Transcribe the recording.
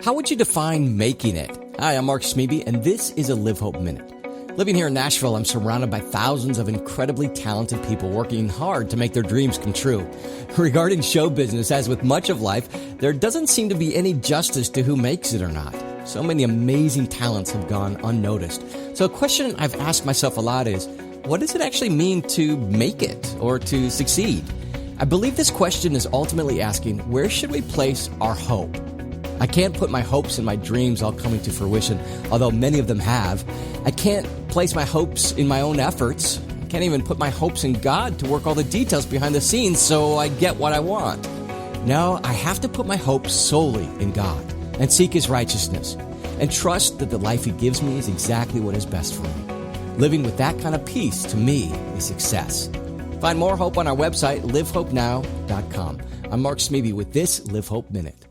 How would you define making it? Hi, I'm Mark Smeby, and this is a Live Hope Minute. Living here in Nashville, I'm surrounded by thousands of incredibly talented people working hard to make their dreams come true. Regarding show business, as with much of life, there doesn't seem to be any justice to who makes it or not. So many amazing talents have gone unnoticed. So a question I've asked myself a lot is, what does it actually mean to make it or to succeed? I believe this question is ultimately asking, where should we place our hope? I can't put my hopes and my dreams all coming to fruition, although many of them have. I can't place my hopes in my own efforts. I can't even put my hopes in God to work all the details behind the scenes so I get what I want. No, I have to put my hopes solely in God and seek His righteousness and trust that the life He gives me is exactly what is best for me. Living with that kind of peace, to me, is success. Find more hope on our website, livehopenow.com. I'm Mark Smeby with this Live Hope Minute.